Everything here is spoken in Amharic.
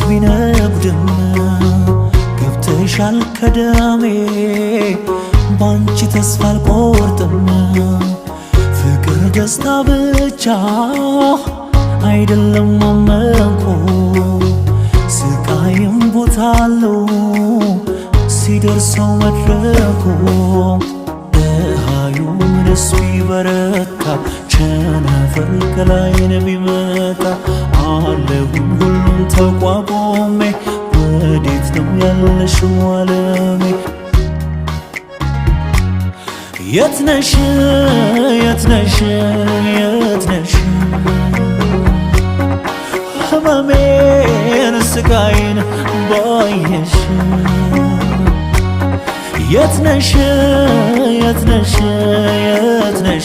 ቢነጉድም ገብተሻል ከደሜ ባንቺ ተስፋ አልቆርጥም ፍቅር ደስታ ብቻ አይደለም አመንኩ ስቃይም ቦታ አለው ሲደርሰው መድረኩ ፀሐዩ ምንስ ቢበረታ ቸነፈር ከላይን ቢመጣ አለሁኝ ሁሉን ተቋቁሜ ወዴት ነው ያለሽው ዓለሜ የት ነሽ የት ነሽ የት ነሽ ህመሜን ስቃይን ባየሽ የት ነሽ የት ነሽ የት ነሽ